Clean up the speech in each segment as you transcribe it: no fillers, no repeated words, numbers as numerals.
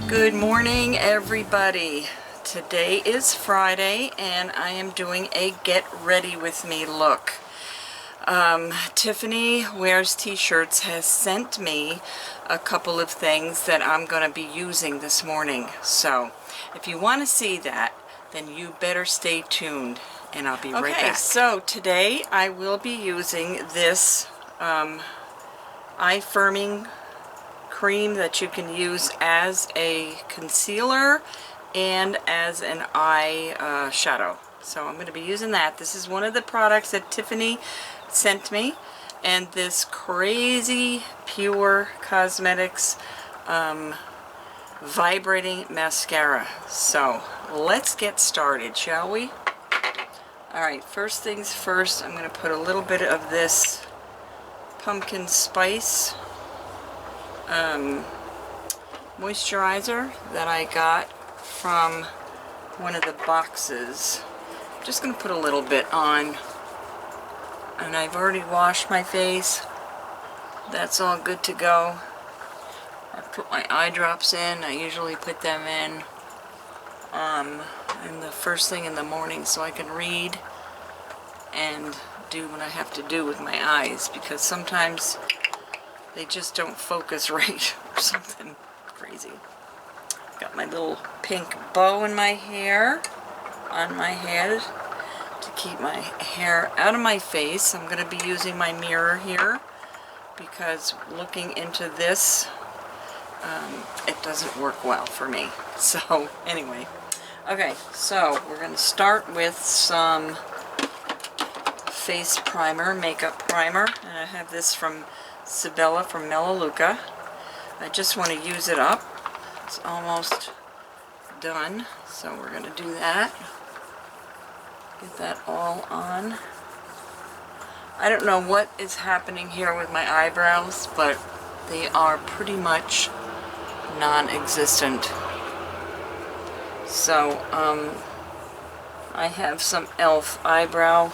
Good morning, everybody. Today is Friday and I am doing a get ready with me look. Tiffany Wears T-Shirts has sent me a couple of things that I'm going to be using this morning. So if you want to see that, then you better stay tuned and I'll be right back. Okay, so today I will be using this eye firming cream that you can use as a concealer and as an eye shadow. So I'm going to be using that. This is one of the products that Tiffany sent me, and this Crazy Pure Cosmetics Vibrating Mascara. So let's get started, shall we? Alright, first things first, I'm going to put a little bit of this pumpkin spice moisturizer that I got from one of the boxes. I'm just going to put a little bit on, and I've already washed my face. That's all good to go. I put my eye drops in. I usually put them in the first thing in the morning so I can read and do what I have to do with my eyes, because sometimes they just don't focus right or something crazy. Got my little pink bow in my hair, on my head, to keep my hair out of my face. I'm going to be using my mirror here because looking into this, it doesn't work well for me. So anyway, okay, so we're going to start with some face primer, makeup primer, and I have this from Sabella from Melaleuca. I just want to use it up. It's almost done, so we're going to do that. Get that all on. I don't know what is happening here with my eyebrows, but they are pretty much non-existent. So I have some e.l.f. eyebrow.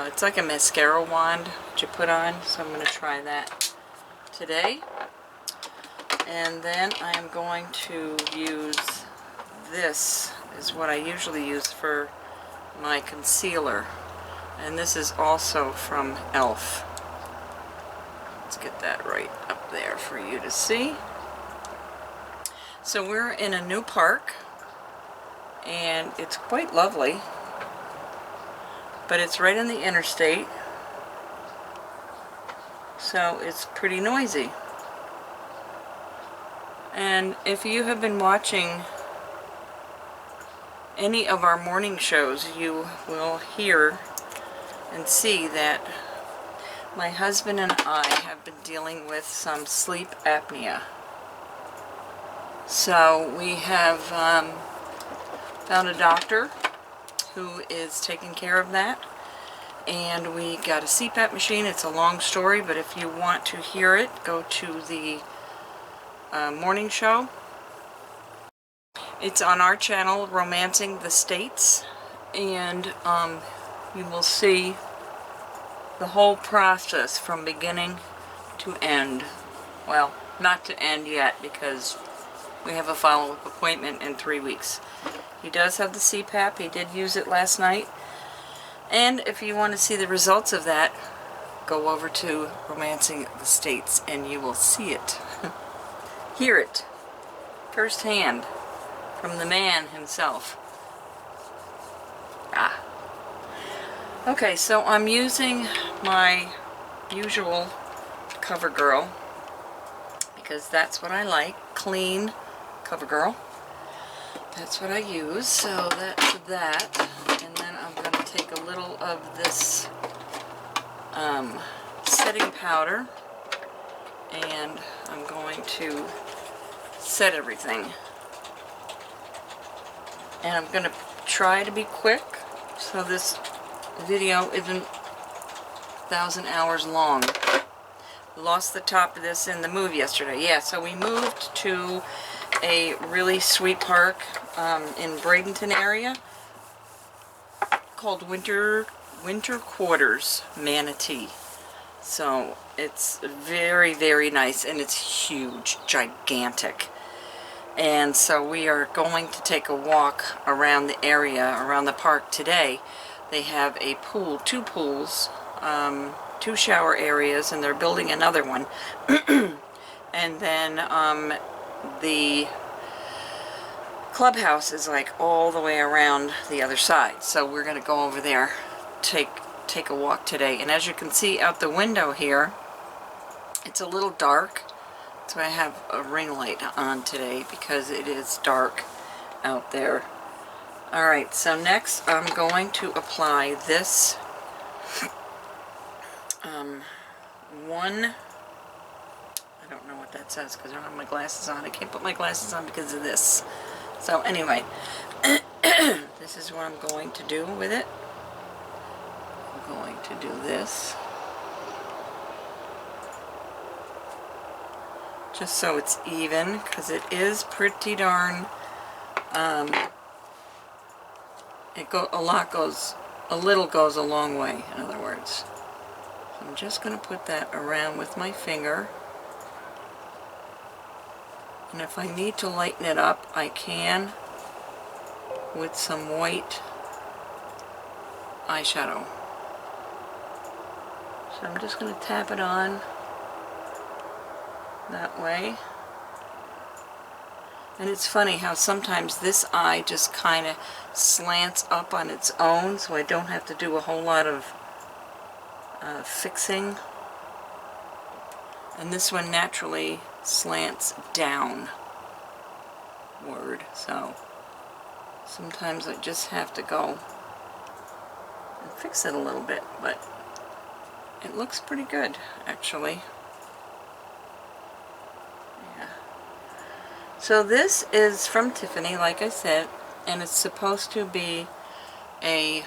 It's like a mascara wand that you put on, so I'm going to try that today. And then I'm going to use this, is what I usually use for my concealer. And this is also from e.l.f. Let's get that right up there for you to see. So we're in a new park, and it's quite lovely. But it's right in the interstate, so it's pretty noisy. And if you have been watching any of our morning shows, you will hear and see that my husband and I have been dealing with some sleep apnea. So we have found a doctor who is taking care of that, and we got a CPAP machine. It's a long story, but if you want to hear it, go to the morning show. It's on our channel, Romancing the States, and you will see the whole process from beginning to end. Well, not to end yet, because we have a follow-up appointment in 3 weeks. He does have the CPAP. He did use it last night. And if you want to see the results of that, go over to Romancing the States and you will see it. Hear it firsthand from the man himself. Okay, so I'm using my usual CoverGirl because that's what I like. Clean CoverGirl. That's what I use, so that's that. And then I'm going to take a little of this setting powder, and I'm going to set everything. And I'm going to try to be quick, so this video isn't 1,000 hours long. Lost the top of this in the move yesterday. Yeah, so we moved to a really sweet park in Bradenton area called Winter Quarters Manatee. So it's very, very nice, and it's huge, gigantic. And so we are going to take a walk around the area, around the park today. They have a pool, two pools, 2 shower areas, and they're building another one. And then the clubhouse is like all the way around the other side. So we're going to go over there, take a walk today. And as you can see out the window here, it's a little dark. So I have a ring light on today because it is dark out there. Alright, so next I'm going to apply this one, I don't know what that says because I don't have my glasses on. I can't put my glasses on because of this. So anyway, this is what I'm going to do with it. I'm going to do this. Just so it's even, because it is pretty darn, a little goes a long way, in other words. So I'm just going to put that around with my finger. And if I need to lighten it up, I can with some white eyeshadow. So I'm just going to tap it on that way. And it's funny how sometimes this eye just kind of slants up on its own, so I don't have to do a whole lot of fixing. And this one naturally slants downward, so sometimes I just have to go and fix it a little bit, but it looks pretty good actually. So this is from Tiffany, like I said, and it's supposed to be a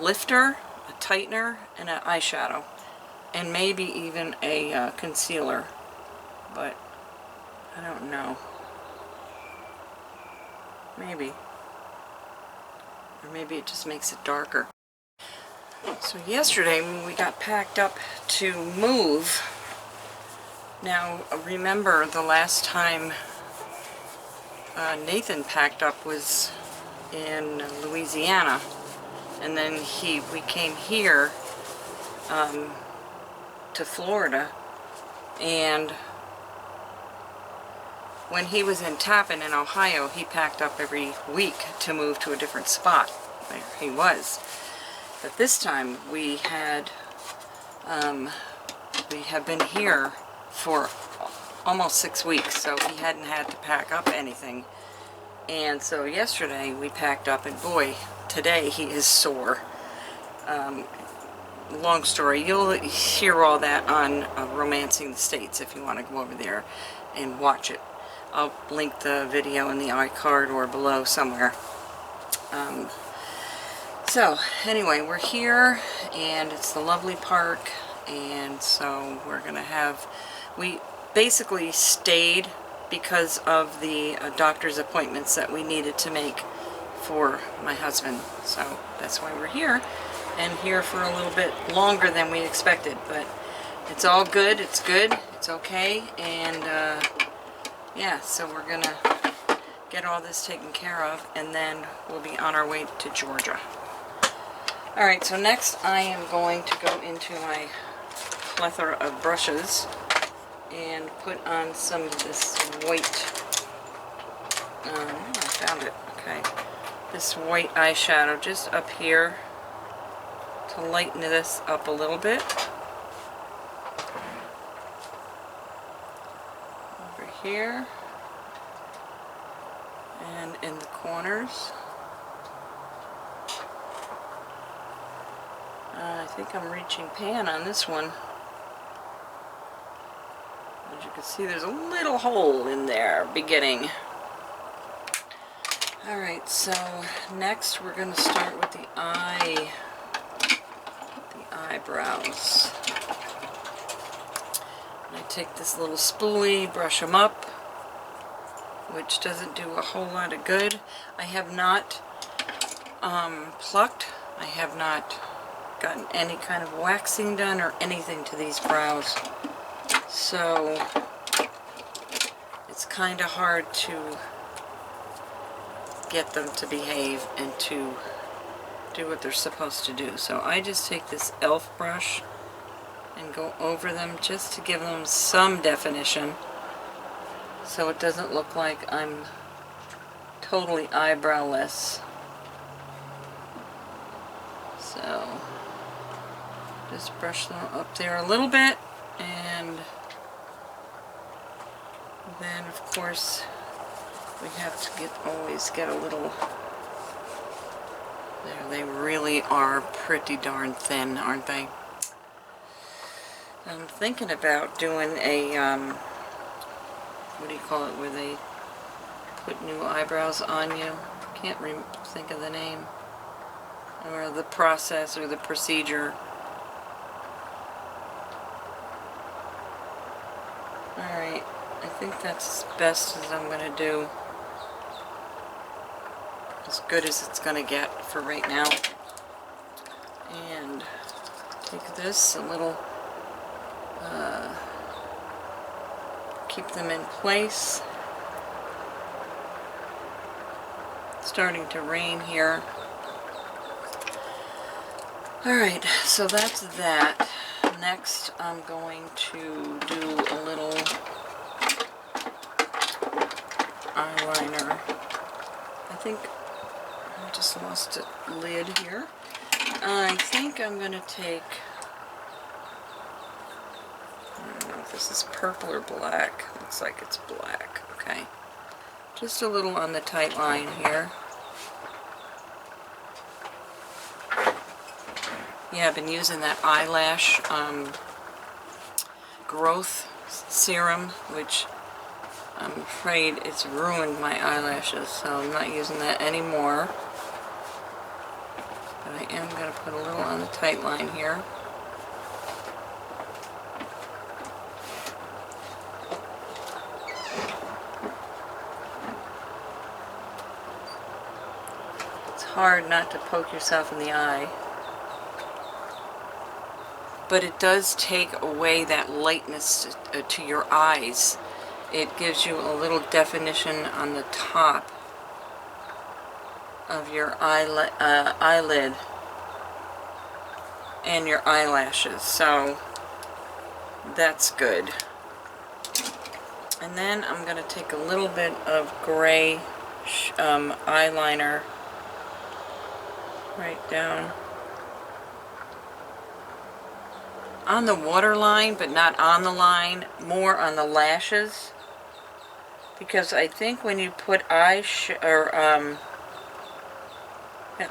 lifter, a tightener, and an eyeshadow, and maybe even a concealer, but I don't know. Maybe. Or maybe it just makes it darker. So yesterday when we got packed up to move, now remember the last time Nathan packed up was in Louisiana, and then we came here to Florida, and when he was in Tappan in Ohio, he packed up every week to move to a different spot where he was. But this time we have been here for almost 6 weeks, so he hadn't had to pack up anything. And so yesterday we packed up, and boy, today he is sore. Long story, you'll hear all that on Romancing the States if you want to go over there and watch it. I'll link the video in the iCard or below somewhere. So anyway, we're here, and it's the lovely park, and so we're gonna have, we basically stayed because of the doctor's appointments that we needed to make for my husband. So that's why we're here, and here for a little bit longer than we expected, but it's all good, it's okay, and yeah, so we're gonna get all this taken care of, and then we'll be on our way to Georgia. Alright, so next I am going to go into my plethora of brushes and put on some of this white, I found it, okay, this white eyeshadow just up here to lighten this up a little bit. Over here and in the corners. I think I'm reaching pan on this one. As you can see, there's a little hole in there beginning. Alright, so next we're going to start with the eyebrows. And I take this little spoolie, brush them up, which doesn't do a whole lot of good. I have not plucked. I have not gotten any kind of waxing done or anything to these brows. So it's kind of hard to get them to behave and to do what they're supposed to do. So I just take this e.l.f. brush and go over them just to give them some definition, so it doesn't look like I'm totally eyebrowless. So just brush them up there a little bit, and then of course we have to always get a little, there, they really are pretty darn thin, aren't they? I'm thinking about doing a, what do you call it, where they put new eyebrows on you. Can't think of the name. Or the process or the procedure. Alright, I think that's as best as I'm going to do. As good as it's going to get for right now. And take this, a little, keep them in place. It's starting to rain here. Alright, so that's that. Next I'm going to do a little eyeliner. I think I just lost a lid here. I think I'm going to take, I don't know if this is purple or black. Looks like it's black. Okay. Just a little on the tight line here. Yeah, I've been using that eyelash growth serum, which I'm afraid it's ruined my eyelashes, so I'm not using that anymore. But I am going to put a little on the tight line here. It's hard not to poke yourself in the eye. But it does take away that lightness to your eyes. It gives you a little definition on the top of your eyelid and your eyelashes, so that's good. And then I'm going to take a little bit of gray eyeliner right down on the waterline, but not on the line, more on the lashes, because I think when you put at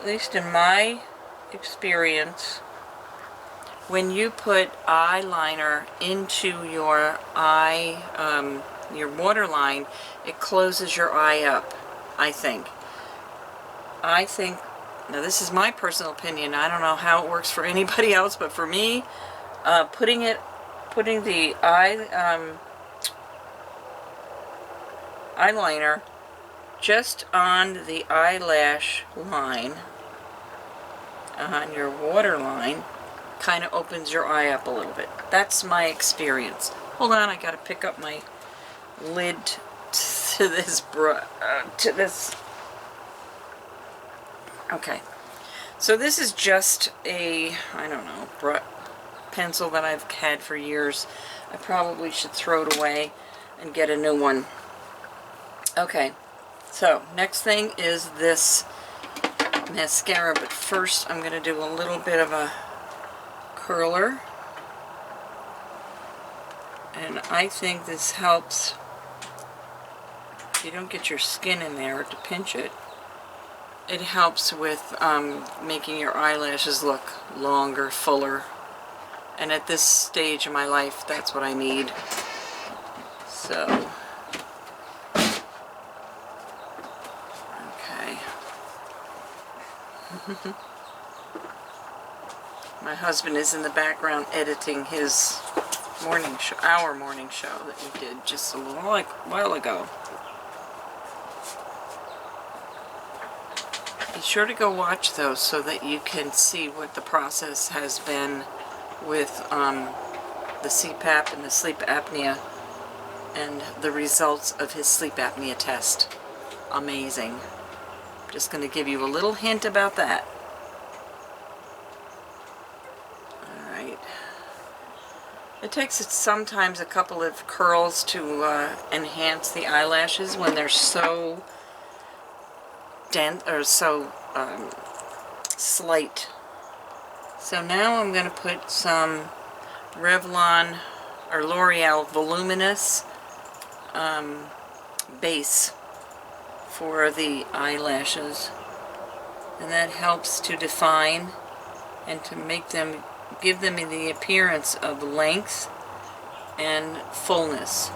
least in my experience, when you put eyeliner into your eye, your waterline, it closes your eye up, I think. Now this is my personal opinion, I don't know how it works for anybody else, but for me, putting the eyeliner just on the eyelash line, on your waterline, kind of opens your eye up a little bit. That's my experience. Hold on, I gotta pick up my lid to this Okay, so this is just a, I don't know, pencil that I've had for years. I probably should throw it away and get a new one. Okay, so next thing is this mascara, but first I'm going to do a little bit of a curler, and I think this helps if you don't get your skin in there to pinch it. It helps with making your eyelashes look longer, fuller. And at this stage of my life, that's what I need. So, okay. My husband is in the background editing his morning show, our morning show that we did just a while ago. Be sure to go watch those so that you can see what the process has been with the CPAP and the sleep apnea, and the results of his sleep apnea test. Amazing. Just going to give you a little hint about that. Alright. It takes sometimes a couple of curls to enhance the eyelashes when they're so dense or so slight. So now I'm going to put some Revlon or L'Oreal Voluminous base for the eyelashes, and that helps to define and to make them, give them the appearance of length and fullness.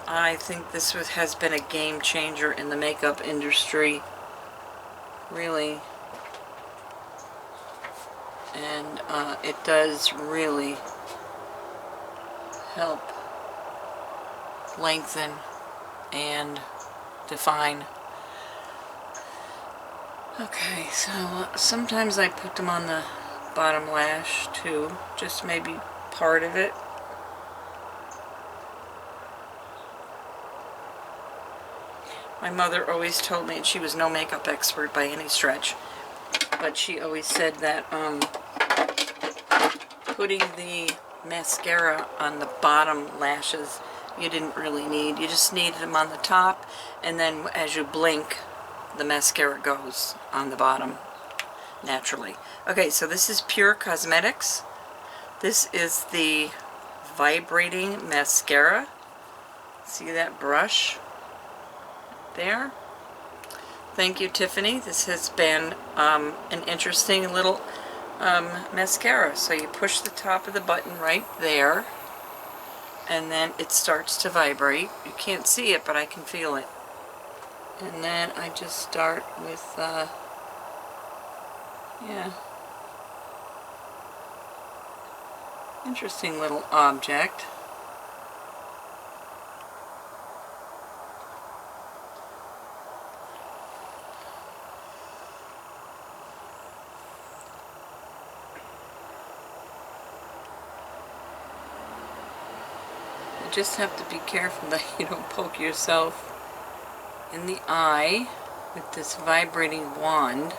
I think this has been a game changer in the makeup industry, really, and it does really help lengthen and define. Okay, so sometimes I put them on the bottom lash too, just maybe part of it. My mother always told me, and she was no makeup expert by any stretch, but she always said that putting the mascara on the bottom lashes you didn't really need. You just needed them on the top, and then as you blink, the mascara goes on the bottom naturally. Okay, so this is Pure Cosmetics. This is the Vibrating Mascara. See that brush there? Thank you, Tiffany. This has been an interesting little mascara. So you push the top of the button right there, and then it starts to vibrate. You can't see it, but I can feel it. And then I just start with, yeah, interesting little object. You just have to be careful that you don't poke yourself in the eye with this vibrating wand,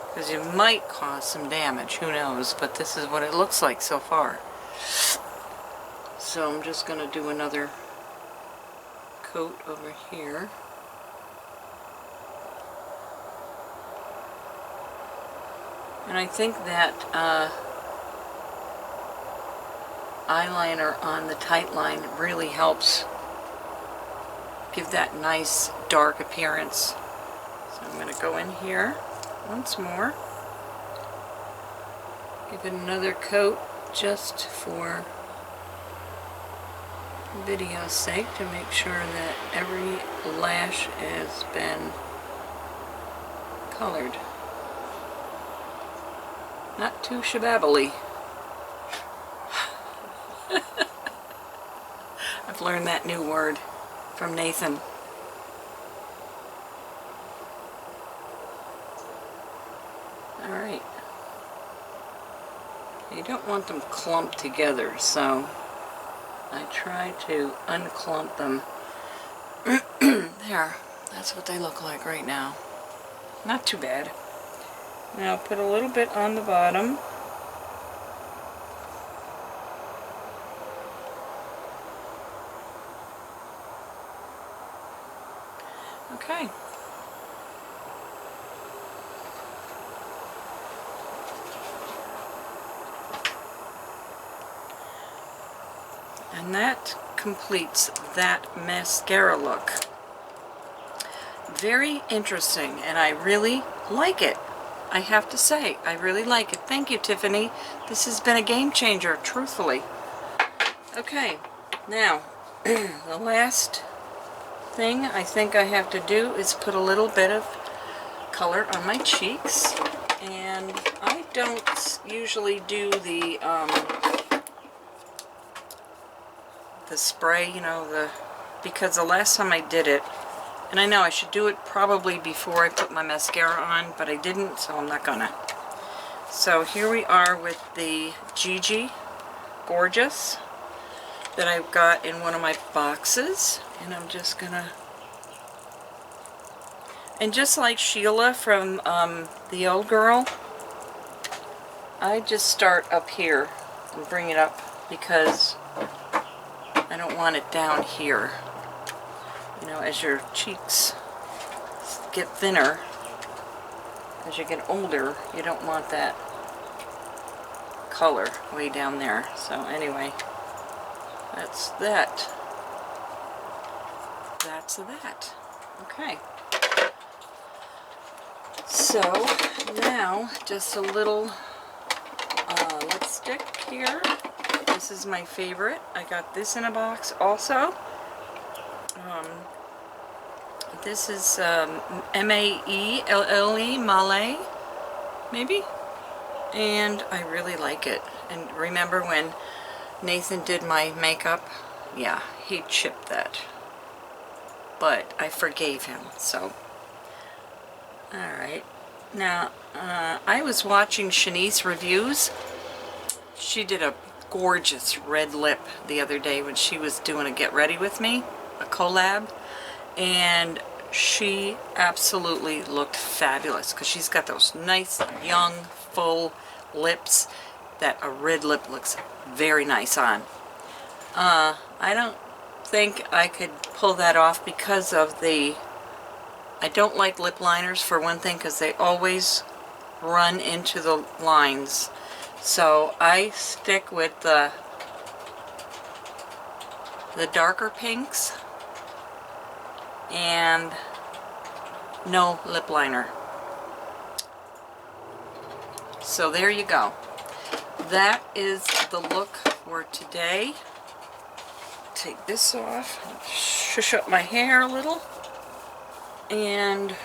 because you might cause some damage, who knows, but this is what it looks like so far. So I'm just going to do another coat over here. And I think that eyeliner on the tight line really helps give that nice dark appearance. So I'm going to go in here once more, give it another coat just for video's sake to make sure that every lash has been colored. Not too shababbily. I've learned that new word from Nathan. Alright. You don't want them clumped together, so I try to unclump them. There. That's what they look like right now. Not too bad. Now put a little bit on the bottom. Okay. And that completes that mascara look. Very interesting, and I really like it. I have to say, I really like it. Thank you, Tiffany. This has been a game changer, truthfully. Okay, now, the last thing I think I have to do is put a little bit of color on my cheeks, and I don't usually do the spray, you know, because the last time I did it, and I know I should do it probably before I put my mascara on, but I didn't, so I'm not gonna. So here we are with the Gigi Gorgeous that I've got in one of my boxes, and I'm just gonna And just like Sheila from The Old Girl, I just start up here and bring it up because I don't want it down here. You know, as your cheeks get thinner, as you get older, you don't want that color way down there. So anyway, that's that. That's that. Okay. So now just a little lipstick here. This is my favorite. I got this in a box also. This is M-A-E-L-L-E, Malay, maybe? And I really like it. And remember when Nathan did my makeup? Yeah, he chipped that. But I forgave him, so. Alright. Now, I was watching Shanice reviews. She did a gorgeous red lip the other day when she was doing a Get Ready With Me, a collab. And she absolutely looked fabulous because she's got those nice, young, full lips that a red lip looks very nice on. I don't think I could pull that off because of the... I don't like lip liners for one thing because they always run into the lines. So I stick with the darker pinks and no lip liner. So there you go. That is the look for today. Take this off, shush up my hair a little, and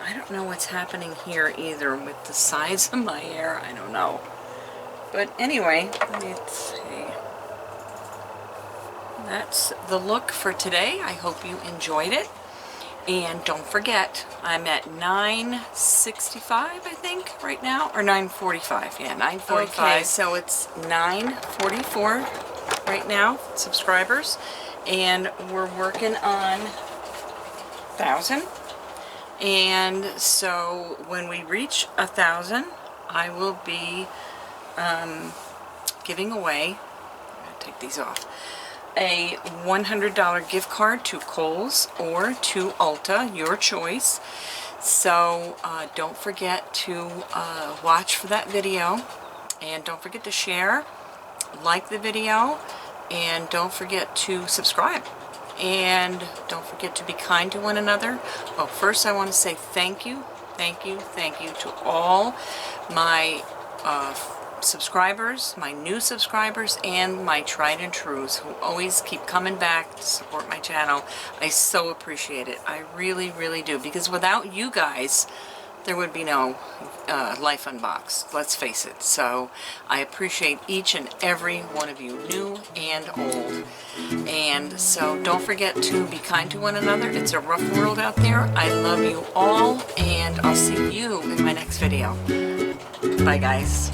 I don't know what's happening here either with the size of my hair. I don't know. But anyway, let's see. That's the look for today. I hope you enjoyed it. And don't forget, I'm at 9:65, I think, right now, or 9:45. Yeah, 9:45. Okay, so it's 9:44 right now, subscribers, and we're working on 1,000. And so when we reach 1,000, I will be giving away. I'm gonna take these off. A $100 gift card to Kohl's or to Ulta, your choice. So don't forget to watch for that video, and don't forget to share, like the video, and don't forget to subscribe, and don't forget to be kind to one another. Oh, first I want to say thank you to all my subscribers, my new subscribers, and my tried and trues who always keep coming back to support my channel. I so appreciate it. I really, really do, because without you guys there would be no Life Unboxed, let's face it. So I appreciate each and every one of you, new and old. And so don't forget to be kind to one another. It's a rough world out there. I love you all, and I'll see you in my next video. Bye guys.